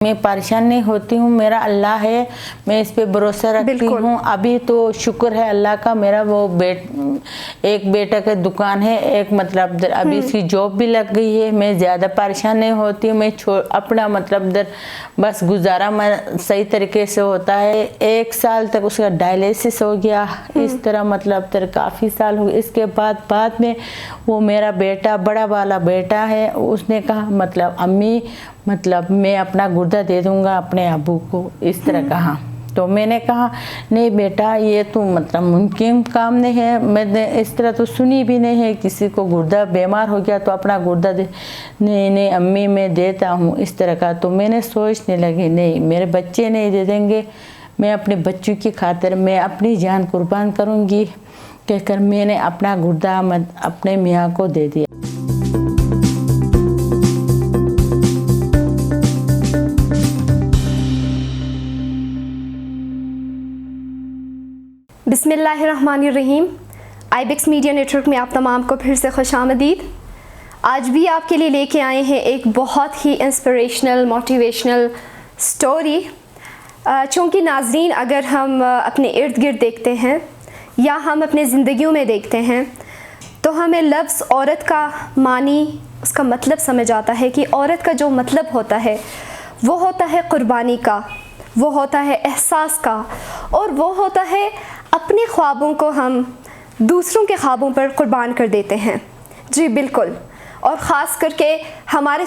मैं परेशान नहीं होती हूँ, मेरा अल्लाह है, मैं इस पे भरोसा रखती हूँ। अभी तो शुक्र है अल्लाह का, मेरा वो एक बेटा का दुकान है, एक मतलब अभी इसकी जॉब भी लग गई है। मैं ज़्यादा परेशान नहीं होती हूँ। मैं अपना मतलब बस गुजारा मैं सही तरीके से होता है। 1 साल तक उसका डायलिसिस हो गया, इस तरह मतलब काफ़ी साल हो गए। इसके बाद में वो मेरा बेटा, बड़ा वाला बेटा है, उसने कहा मतलब अम्मी मतलब मैं अपना गुर्दा दे दूंगा अपने अबू को, इस तरह कहा। तो मैंने कहा नहीं बेटा, ये तो मतलब मुमकिन काम नहीं है, मैंने इस तरह तो सुनी भी नहीं है किसी को गुर्दा बीमार हो गया तो अपना गुर्दा दे। नहीं अम्मी मैं देता हूँ, इस तरह का। तो मैंने सोचने लगी नहीं, मेरे बच्चे नहीं दे देंगे, मैं अपने बच्चों की खातिर मैं अपनी जान कुर्बान करूँगी, कहकर मैंने अपना गुर्दा अपने मियाँ को दे दिया। बिस्मिल्लाहिर्रहमानिर्रहीम। आईबेक्स मीडिया नेटवर्क में आप तमाम को फिर से खुशामदीद। आज भी आपके लिए लेके आए हैं एक बहुत ही इंस्पिरेशनल मोटिवेशनल स्टोरी। चूँकि नाजरीन, अगर हम अपने इर्द गिर्द देखते हैं या हम अपने ज़िंदगियों में देखते हैं तो हमें लफ्ज़ औरत का मानी, उसका मतलब समझ आता है कि औरत का जो मतलब होता है वो होता है कुर्बानी का, वो होता है एहसास का, और वो होता है अपने ख्वाबों को हम दूसरों के ख्वाबों पर कुर्बान कर देते हैं। जी बिल्कुल। और ख़ास करके हमारे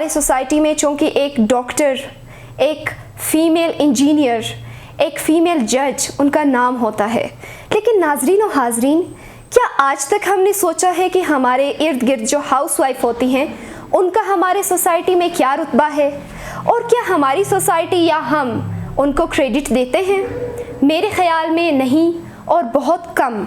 सोसाइटी में चूँकि एक डॉक्टर, एक फ़ीमेल इंजीनियर, एक फ़ीमेल जज उनका नाम होता है। लेकिन नाजरीन और हाजरीन, क्या आज तक हमने सोचा है कि हमारे इर्द गिर्द जो हाउसवाइफ होती हैं उनका हमारे सोसाइटी में क्या रुतबा है, और क्या हमारी सोसाइटी या हम उनको क्रेडिट देते हैं? मेरे ख़्याल में नहीं, और बहुत कम।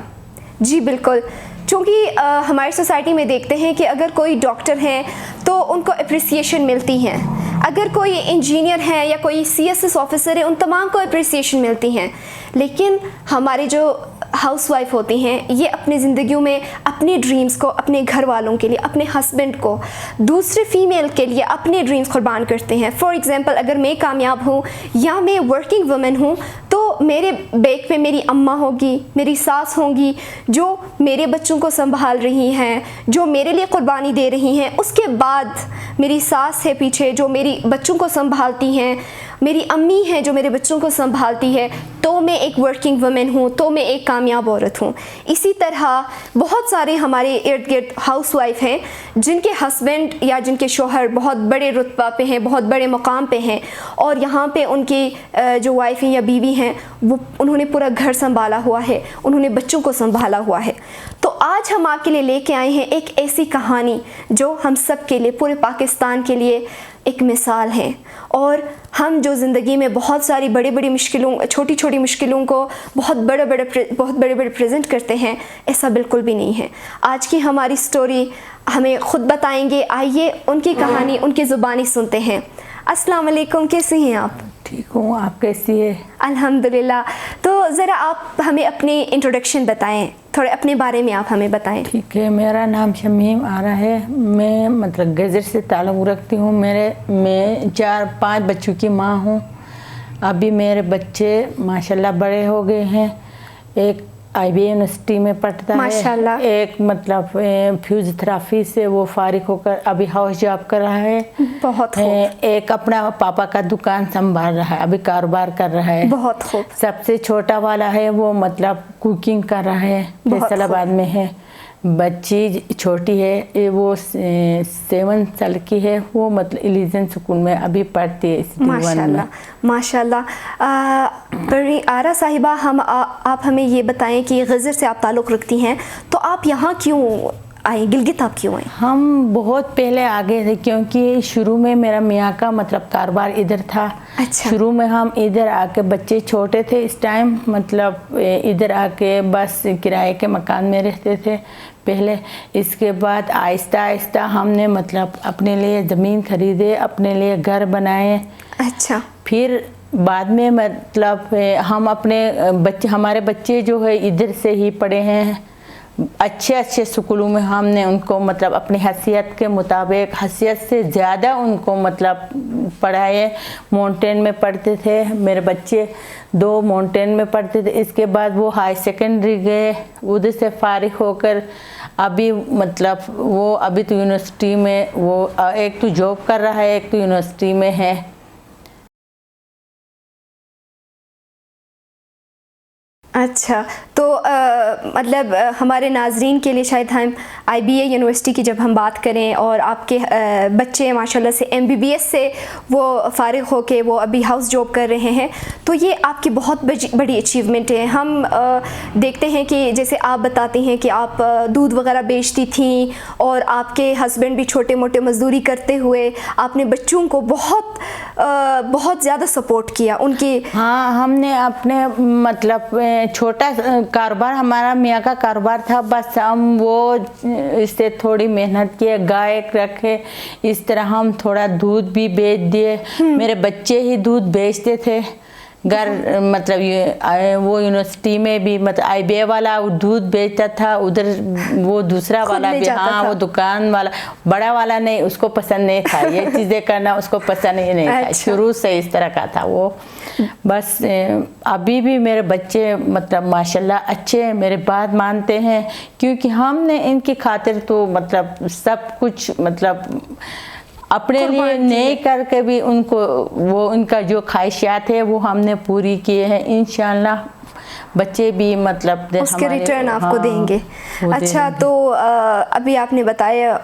जी बिल्कुल। चूँकि हमारी सोसाइटी में देखते हैं कि अगर कोई डॉक्टर हैं तो उनको अप्रिसिएशन मिलती हैं, अगर कोई इंजीनियर है या कोई CSS ऑफिसर है उन तमाम को अप्रिसिएशन मिलती हैं। लेकिन हमारे जो हाउसवाइफ होती हैं ये अपनी ज़िंदगियों में अपने ड्रीम्स को अपने घर वालों के लिए, अपने हस्बैंड को, दूसरे फीमेल के लिए अपने ड्रीम्स कुर्बान करते हैं। फॉर एग्ज़ाम्पल, अगर मैं कामयाब हूँ या मैं वर्किंग वुमेन हूँ तो मेरे बैक पे मेरी अम्मा होगी, मेरी सास होंगी जो मेरे बच्चों को संभाल रही हैं, जो मेरे लिए कुर्बानी दे रही हैं। उसके बाद मेरी सास है पीछे जो मेरी बच्चों को संभालती हैं, मेरी अम्मी है जो मेरे बच्चों को संभालती है। तो मैं एक वर्किंग वुमेन हूँ, तो मैं एक कामयाब औरत हूँ। इसी तरह बहुत सारे हमारे इर्द गिर्द हाउसवाइफ हैं जिनके हस्बैंड या जिनके शोहर बहुत बड़े रुतबा पे हैं, बहुत बड़े मकाम पे हैं, और यहाँ पे उनकी जो वाइफ हैं या बीवी हैं वो उन्होंने पूरा घर संभाला हुआ है, उन्होंने बच्चों को संभाला हुआ है। तो आज हम आपके लिए लेके आए हैं एक ऐसी कहानी जो हम सब के लिए, पूरे पाकिस्तान के लिए एक मिसाल है। और हम जो ज़िंदगी में बहुत सारी बड़ी मुश्किलों, छोटी छोटी मुश्किलों को बहुत बड़े प्रेजेंट करते हैं, ऐसा बिल्कुल भी नहीं है। आज की हमारी स्टोरी हमें ख़ुद बताएंगे। आइए उनकी कहानी उनकी ज़ुबानी सुनते हैं। अस्सलाम वालेकुम, कैसे हैं आप? ठीक हूँ, आप कैसी है? अल्हम्दुलिल्लाह। तो ज़रा आप हमें अपनी इंट्रोडक्शन बताएं, थोड़े अपने बारे में आप हमें बताएं। ठीक है, मेरा नाम शमीम आरा है। मैं मतलब गजर से ताल्लुक़ रखती हूँ। मैं 4-5 बच्चों की माँ हूँ। अभी मेरे बच्चे माशाल्लाह बड़े हो गए हैं। एक IB यूनिवर्सिटी में पढ़ता है, एक मतलब फिजियोथेरेपी से वो फारिग होकर अभी हाउस जॉब कर रहा है। बहुत खूब। एक अपना पापा का दुकान संभाल रहा है, अभी कारोबार कर रहा है। बहुत खूब। सबसे छोटा वाला है वो मतलब कुकिंग कर रहा है, फैसलाबाद में है। बच्ची छोटी है, वो 7 साल की है, वो मतलब इलिजन स्कूल में अभी पढ़ती है। माशाल्लाह। आरा साहिबा, आप हमें ये बताएं कि गजर से आप ताल्लुक़ रखती हैं, तो आप यहाँ क्यों आए, गिलगित आप क्यों आए? हम बहुत पहले आ गए थे क्योंकि शुरू में मेरा मियाँ का मतलब कारोबार इधर था। अच्छा। शुरू में हम इधर आके, बच्चे छोटे थे इस टाइम, मतलब इधर आके बस किराए के मकान में रहते थे पहले। इसके बाद आहिस्ता आहिस्ता हमने मतलब अपने लिए ज़मीन खरीदे, अपने लिए घर बनाए। अच्छा। फिर बाद में मतलब हम अपने हमारे बच्चे जो है इधर से ही पढ़े हैं, अच्छे अच्छे स्कूलों में हमने उनको मतलब अपनी हैसियत के मुताबिक, हैसियत से ज़्यादा उनको मतलब पढ़ाए। माउंटेन में पढ़ते थे मेरे बच्चे, 2 माउंटेन में पढ़ते थे। इसके बाद वो हाई सेकेंडरी गए, उधर से फारिग होकर अभी मतलब वो अभी तो यूनिवर्सिटी में, वो एक तो जॉब कर रहा है, एक तो यूनिवर्सिटी में है। अच्छा, तो मतलब हमारे नाजरीन के लिए शायद हम IBA यूनिवर्सिटी की जब हम बात करें और आपके बच्चे माशाल्लाह से MBBS से वो फ़ारिग होके वो अभी हाउस जॉब कर रहे हैं, तो ये आपकी बहुत बड़ी अचीवमेंट है। हम देखते हैं कि जैसे आप बताते हैं कि आप दूध वगैरह बेचती थीं और आपके हस्बैंड भी छोटे मोटे मज़दूरी करते हुए आपने बच्चों को बहुत ज़्यादा सपोर्ट किया उनकी। हाँ, हमने अपने मतलब छोटा कारोबार, हमारा मियाँ का कारोबार था, बस हम वो इससे थोड़ी मेहनत किए, गाय रखे, इस तरह हम थोड़ा दूध भी बेच दिए। मेरे बच्चे ही दूध बेचते थे घर, मतलब ये वो यूनिवर्सिटी में भी मतलब IBA वाला दूध बेचता था, उधर वो दूसरा वाला भी, हाँ वो दुकान वाला, बड़ा वाला नहीं, उसको पसंद नहीं था ये चीज़ें करना, उसको पसंद नहीं था। अच्छा। शुरू से इस तरह का था वो। बस अभी भी मेरे बच्चे मतलब माशाल्लाह अच्छे मेरे बात मानते हैं, क्योंकि हमने इनकी खातिर तो मतलब सब कुछ मतलब अपने लिए नहीं करके भी उनको वो उनका जो ख्वाहिशात है वो हमने पूरी किए हैं। इंशाल्लाह बच्चे भी मतलब उसके रिटर्न आपको देंगे। अच्छा, तो अभी आपने बताया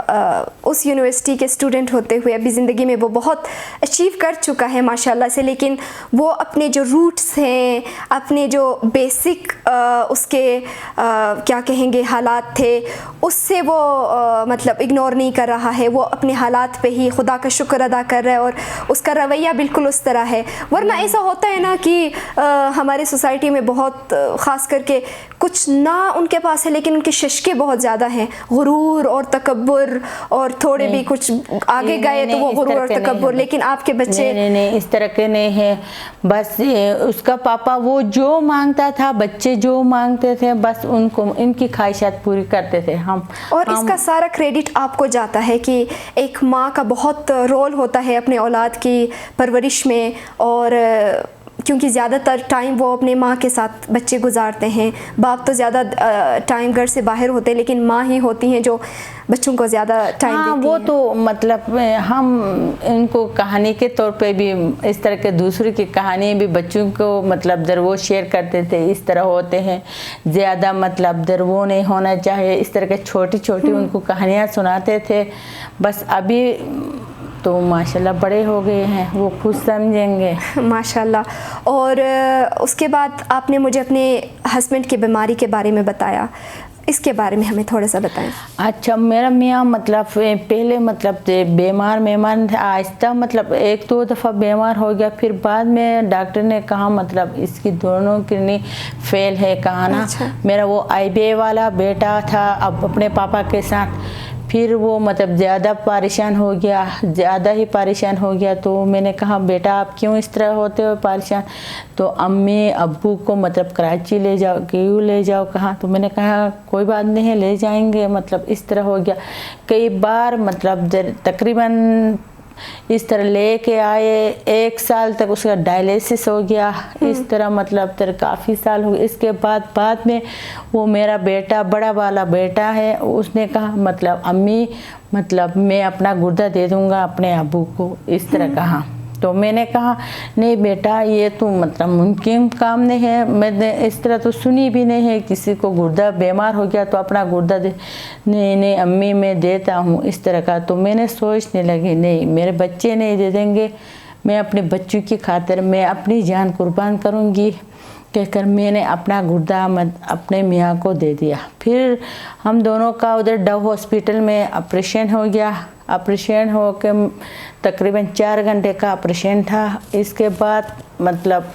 उस यूनिवर्सिटी के स्टूडेंट होते हुए अभी ज़िंदगी में वो बहुत अचीव कर चुका है माशाल्लाह से, लेकिन वो अपने जो रूट्स हैं, अपने जो बेसिक उसके क्या कहेंगे हालात थे, उससे वो मतलब इग्नोर नहीं कर रहा है। वो अपने हालात पे ही खुदा का शुक्र अदा कर रहा है और उसका रवैया बिल्कुल उस तरह है। वरना ऐसा होता है ना कि हमारे सोसाइटी में बहुत ख़ास करके कुछ ना उनके पास है लेकिन उनके शशके बहुत ज़्यादा हैं, गुरूर और तकब्बुर, और थोड़े भी कुछ आगे गए तो वो गुरूर और तकब्बुर। लेकिन आपके बच्चे नहीं इस तरह के नहीं है। बस उसका पापा वो जो मांगता था, बच्चे जो मांगते थे, बस उनको इनकी ख्वाहिशात पूरी करते थे हम। और इसका सारा क्रेडिट आपको जाता है कि एक माँ का बहुत रोल होता है अपने औलाद की परवरिश में, और क्योंकि ज़्यादातर टाइम वो अपने माँ के साथ बच्चे गुजारते हैं। बाप तो ज़्यादा टाइम घर से बाहर होते हैं, लेकिन माँ ही होती हैं जो बच्चों को ज़्यादा टाइम देती वो हैं। तो मतलब हम इनको कहानी के तौर पे भी इस तरह के दूसरे की कहानी भी बच्चों को मतलब दर वो शेयर करते थे। इस तरह होते हैं, ज़्यादा मतलब दर वो नहीं होना चाहिए, इस तरह के छोटी छोटी उनको कहानियाँ सुनाते थे। बस अभी तो माशाल्लाह बड़े हो गए हैं, वो खुद समझेंगे माशाल्लाह। और उसके बाद आपने मुझे अपने हस्बैंड की बीमारी के बारे में बताया, इसके बारे में हमें थोड़ा सा बताएं। अच्छा, मेरा मियाँ मतलब पहले मतलब बीमार था, आहिस्ता मतलब 1-2 दफ़ा बीमार हो गया, फिर बाद में डॉक्टर ने कहा मतलब इसकी दोनों किडनी फेल है कहा ना। अच्छा। मेरा वो IBA वाला बेटा था अब अपने पापा के साथ, फिर वो मतलब ज़्यादा परेशान हो गया, ज़्यादा ही परेशान हो गया। तो मैंने कहा बेटा आप क्यों इस तरह होते हो परेशान, तो अम्मी अब्बू को मतलब कराची ले जाओ, क्यों ले जाओ कहाँ, तो मैंने कहा कोई बात नहीं है ले जाएंगे। मतलब इस तरह हो गया कई बार, मतलब तकरीबन इस तरह लेके आए, 1 साल तक उसका डायलिसिस हो गया। इस तरह मतलब काफ़ी साल हो गए। इसके बाद में वो मेरा बेटा, बड़ा वाला बेटा है, उसने कहा मतलब अम्मी मतलब मैं अपना गुर्दा दे दूंगा अपने अब्बू को, इस तरह कहा। तो मैंने कहा नहीं बेटा ये तो मतलब मुमकिन काम नहीं है, मैंने इस तरह तो सुनी भी नहीं है किसी को गुर्दा बीमार हो गया तो अपना गुर्दा दे। नहीं अम्मी मैं देता हूँ, इस तरह का। तो मैंने सोचने लगी नहीं मेरे बच्चे नहीं दे देंगे, मैं अपने बच्चों की खातिर मैं अपनी जान कुर्बान करूँगी, कहकर मैंने अपना गुर्दा अपने मियाँ को दे दिया। फिर हम दोनों का उधर डव हॉस्पिटल में ऑपरेशन हो गया। ऑपरेशन हो के तकरीबन 4 घंटे का ऑपरेशन था। इसके बाद मतलब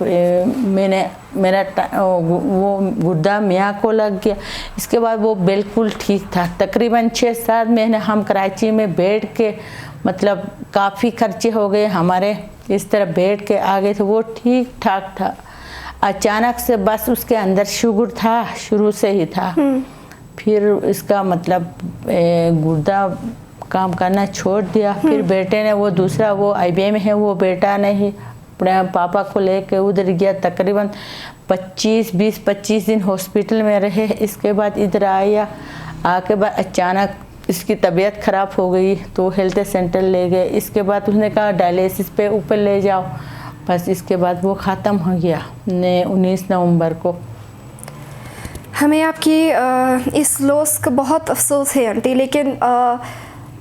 मेरा वो गुर्दा मियाँ को लग गया। इसके बाद वो बिल्कुल ठीक था। तकरीबन 6-7 महीने हम कराची में बैठ के मतलब काफ़ी खर्चे हो गए हमारे, इस तरह बैठ के आ गए थे, वो ठीक ठाक था। अचानक से बस उसके अंदर शुगर था, शुरू से ही था, फिर इसका मतलब गुर्दा काम करना छोड़ दिया। फिर बेटे ने वो दूसरा वो IBA में है, वो बेटा नहीं अपने पापा को लेके उधर गया। तकरीबन 20-25 दिन हॉस्पिटल में रहे। इसके बाद इधर आया, आके बाद अचानक इसकी तबीयत ख़राब हो गई तो हेल्थ सेंटर ले गए। इसके बाद उसने कहा डायलिसिस पे ऊपर ले जाओ, बस इसके बाद वो ख़त्म हो गया 19 नवंबर को। हमें आपकी इस लॉस का बहुत अफसोस है आंटी, लेकिन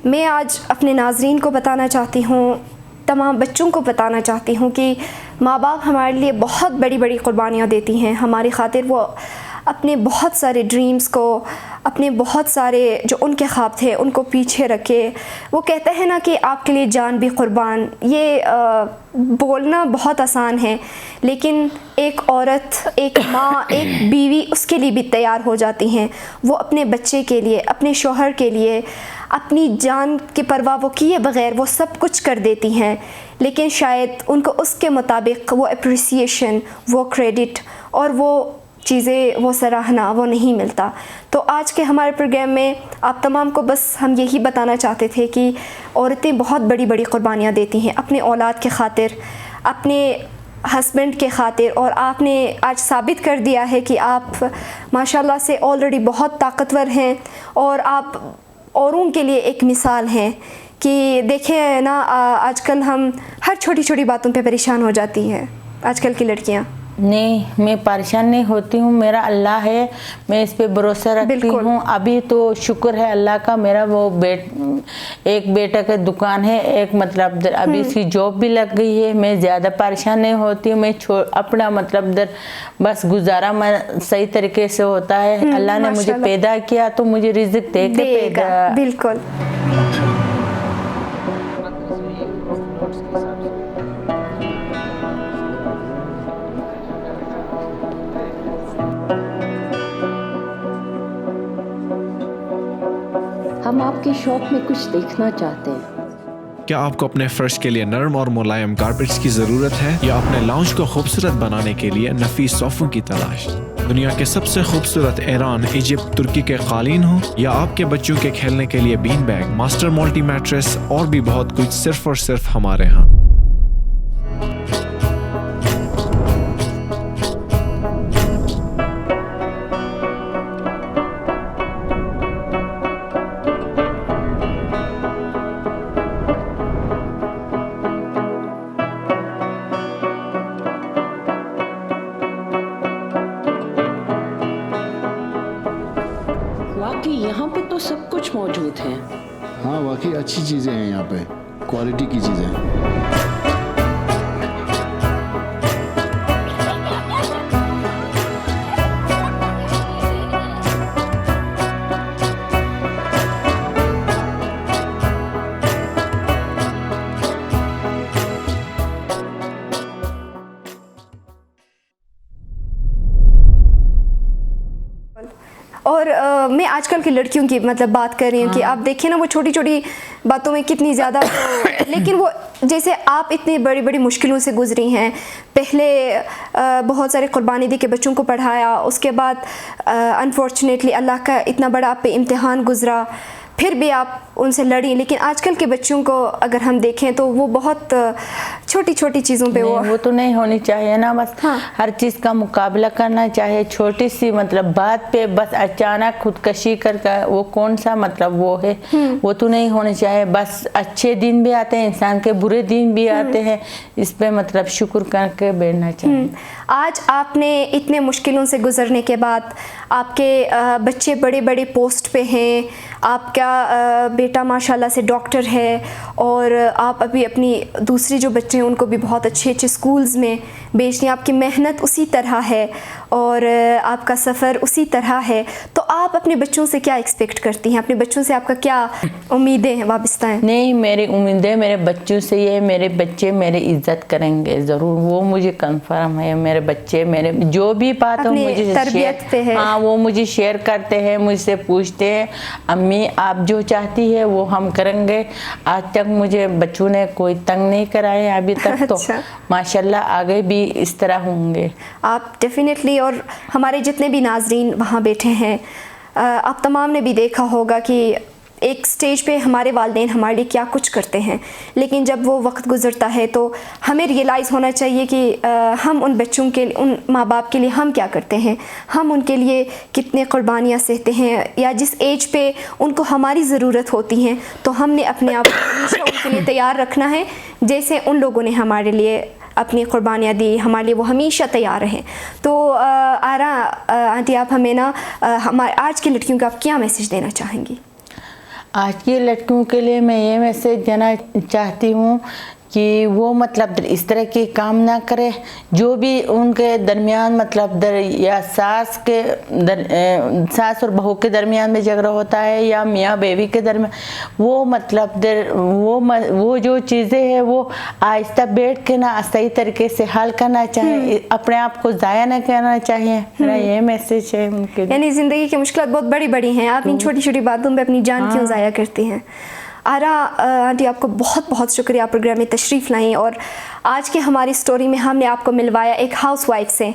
मैं आज अपने नाज़रीन को बताना चाहती हूँ, तमाम बच्चों को बताना चाहती हूँ कि माँ बाप हमारे लिए बहुत बड़ी बड़ी कुर्बानियाँ देती हैं हमारी खातिर। वो अपने बहुत सारे ड्रीम्स को, अपने बहुत सारे जो उनके ख्वाब थे उनको पीछे रखे। वो कहते हैं ना कि आपके लिए जान भी कुर्बान। ये बोलना बहुत आसान है, लेकिन एक औरत, एक माँ, एक बीवी उसके लिए भी तैयार हो जाती हैं। वो अपने बच्चे के लिए, अपने शौहर के लिए, अपनी जान की परवाह वो किए बग़ैर वो सब कुछ कर देती हैं, लेकिन शायद उनको उसके मुताबिक वो अप्रिसिएशन, वो क्रेडिट और वो चीज़ें, वो सराहना वो नहीं मिलता। तो आज के हमारे प्रोग्राम में आप तमाम को बस हम यही बताना चाहते थे कि औरतें बहुत बड़ी बड़ी कुर्बानियाँ देती हैं अपने औलाद के खातिर, अपने हस्बैंड के खातिर। और आपने आज साबित कर दिया है कि आप माशाल्लाह से ऑलरेडी बहुत ताकतवर हैं और आप औरों के लिए एक मिसाल हैं कि देखें ना, आजकल हम हर छोटी छोटी बातों पे परेशान हो जाती हैं आजकल की लड़कियां। नहीं, मैं परेशान नहीं होती हूँ, मेरा अल्लाह है, मैं इस पे भरोसा रखती हूँ। अभी तो शुक्र है अल्लाह का, मेरा वो एक बेटा का दुकान है, एक मतलब अभी इसकी जॉब भी लग गई है। मैं ज़्यादा परेशान नहीं होती हूँ। मैं अपना मतलब बस गुजारा मैं सही तरीके से होता है। अल्लाह ने मुझे पैदा किया तो मुझे रिज़्क दे के पैदा। बिल्कुल। हम आपके शॉप में कुछ देखना चाहते हैं। क्या आपको अपने फर्श के लिए नरम और मुलायम कारपेट्स की ज़रूरत है, या अपने लाउंज को खूबसूरत बनाने के लिए नफीस सोफ़ों की तलाश? दुनिया के सबसे खूबसूरत ईरान, इजिप्ट, तुर्की के कालीन हो, या आपके बच्चों के खेलने के लिए bean bag, master multi mattress और भी बहुत कुछ सिर्फ और सिर्फ हमारे यहाँ। यहाँ पे तो सब कुछ मौजूद है। हाँ, वाकई अच्छी चीज़ें हैं यहाँ पे, क्वालिटी की चीज़ें। और मैं आजकल की लड़कियों की मतलब बात कर रही हूँ कि आप देखें ना, वो छोटी छोटी बातों में कितनी ज़्यादा लेकिन वो जैसे आप इतनी बड़ी बड़ी मुश्किलों से गुजरी हैं। पहले बहुत सारे कुर्बानी दी के बच्चों को पढ़ाया, उसके बाद अनफॉर्चुनेटली अल्लाह का इतना बड़ा आप पे इम्तिहान गुजरा, फिर भी आप उनसे लड़ी। लेकिन आजकल के बच्चों को अगर हम देखें तो वो बहुत छोटी छोटी चीज़ों पे वो तो नहीं होनी चाहिए ना, बस हाँ। हर चीज़ का मुकाबला करना चाहिए। छोटी सी मतलब बात पे बस अचानक खुदकशी करके वो कौन सा मतलब वो है, वो तो नहीं होनी चाहिए। बस अच्छे दिन भी आते हैं इंसान के, बुरे दिन भी आते हैं, इस पे मतलब शुक्र करके बैठना चाहिए। आज आपने इतने मुश्किलों से गुजरने के बाद आपके बच्चे बड़े बड़े पोस्ट पे हैं, आपका बेटा माशाल्लाह से डॉक्टर है, और आप अभी अपनी दूसरी जो बच्चे हैं उनको भी बहुत अच्छे अच्छे स्कूल्स में भेज रही हैं। आपकी मेहनत उसी तरह है और आपका सफ़र उसी तरह है। तो आप अपने बच्चों से क्या एक्सपेक्ट करती हैं? अपने बच्चों से आपका क्या उम्मीदें हैं, वाबस्ता हैं? नहीं, मेरी उम्मीदें मेरे बच्चों से ये, मेरे बच्चे मेरी इज़्ज़त करेंगे ज़रूर, वो मुझे कंफर्म है। मेरे बच्चे मेरे जो भी बात हो मुझे तरबियत पे है। हाँ, वो मुझे शेयर करते हैं, मुझसे पूछते हैं अम्मी आप जो चाहती है वो हम करेंगे। आज तक मुझे बच्चों ने कोई तंग नहीं कराए अभी तक। तो अच्छा। माशाल्लाह आगे भी इस तरह होंगे। आप डेफिनेटली, और हमारे जितने भी नाजरीन वहाँ बैठे हैं, آپ تمام نے بھی دیکھا ہوگا کہ ایک سٹیج پہ ہمارے والدین ہمارے لیے کیا کچھ کرتے ہیں، لیکن جب وہ وقت گزرتا ہے تو ہمیں ریئلائز ہونا چاہیے کہ ہم ان بچوں کے لیے، ان ماں باپ کے لیے ہم کیا کرتے ہیں، ہم ان کے لیے کتنے قربانیاں سہتے ہیں، یا جس ایج پہ ان کو ہماری ضرورت ہوتی ہیں تو ہم نے اپنے آپ کو ہمیشہ ان کے لیے تیار رکھنا ہے، جیسے ان لوگوں نے ہمارے لیے اپنی قربانیاں دی، ہمارے لیے وہ ہمیشہ تیار رہیں۔ تو آرا آنٹی، آپ ہمیں نا ہمارے آج کی لڑکیوں کا آپ کیا میسیج دینا چاہیں گی؟ آج کی لڑکیوں کے لیے میں یہ میسیج دینا چاہتی ہوں کہ وہ مطلب اس طرح کے کام نہ کرے، جو بھی ان کے درمیان مطلب یا ساس اور بہو کے درمیان میں جھگڑا ہوتا ہے یا میاں بیوی کے درمیان، وہ مطلب وہ جو چیزیں ہیں وہ آہستہ بیٹھ کے نہ صحیح طریقے سے حل کرنا چاہیے، اپنے آپ کو ضائع نہ کرنا چاہیے۔ میرا یہ میسیج ہے ان کے لیے۔ یعنی زندگی کی مشکلات بہت بڑی بڑی ہیں، آپ ان چھوٹی چھوٹی باتوں پہ اپنی جان کیوں ضائع کرتی ہیں؟ آرا آنٹی، آپ کو بہت بہت شکریہ پروگرام میں تشریف لائیں، اور آج کے ہماری سٹوری میں ہم نے آپ کو ملوایا ایک ہاؤس وائف سے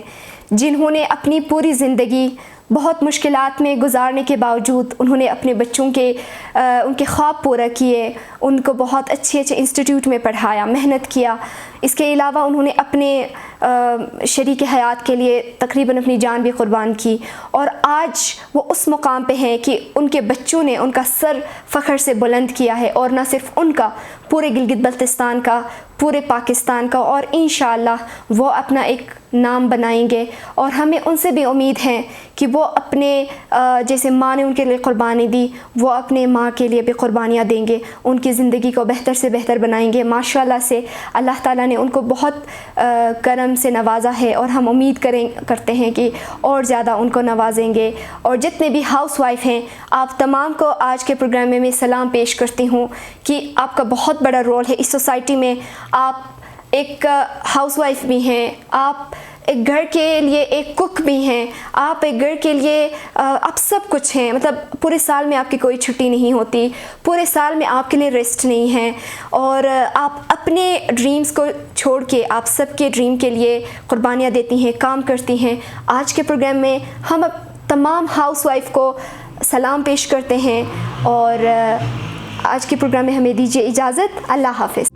جنہوں نے اپنی پوری زندگی بہت مشکلات میں گزارنے کے باوجود انہوں نے اپنے بچوں کے ان کے خواب پورا کیے، ان کو بہت اچھے انسٹیٹیوٹ میں پڑھایا، محنت کیا۔ اس کے علاوہ انہوں نے اپنے شریک حیات کے لیے تقریباً اپنی جان بھی قربان کی، اور آج وہ اس مقام پہ ہیں کہ ان کے بچوں نے ان کا سر فخر سے بلند کیا ہے، اور نہ صرف ان کا، پورے گلگت بلتستان کا، پورے پاکستان کا، اور انشاءاللہ وہ اپنا ایک نام بنائیں گے۔ اور ہمیں ان سے بھی امید ہے کہ وہ اپنے جیسے ماں نے ان کے لیے قربانی دی، وہ اپنے ماں کے لیے بھی قربانیاں دیں گے، ان کی زندگی کو بہتر سے بہتر بنائیں گے۔ ماشاءاللہ سے اللہ تعالیٰ نے ان کو بہت کرم سے نوازا ہے، اور ہم امید کرتے ہیں کہ اور زیادہ ان کو نوازیں گے۔ اور جتنے بھی ہاؤس وائف ہیں، آپ تمام کو آج کے پروگرام میں سلام پیش کرتی ہوں کہ آپ کا بہت بڑا رول ہے اس سوسائٹی میں۔ آپ ایک ہاؤس وائف بھی ہیں، آپ ایک گھر کے لیے ایک کک بھی ہیں، آپ ایک گھر کے لیے آپ سب کچھ ہیں۔ مطلب پورے سال میں آپ کی کوئی چھٹی نہیں ہوتی، پورے سال میں آپ کے لیے ریسٹ نہیں ہے، اور آپ اپنے ڈریمز کو چھوڑ کے آپ سب کے ڈریم کے لیے قربانیاں دیتی ہیں، کام کرتی ہیں۔ آج کے پروگرام میں ہم تمام ہاؤس وائف کو سلام پیش کرتے ہیں، اور آج کے پروگرام میں ہمیں دیجیے اجازت۔ اللہ حافظ۔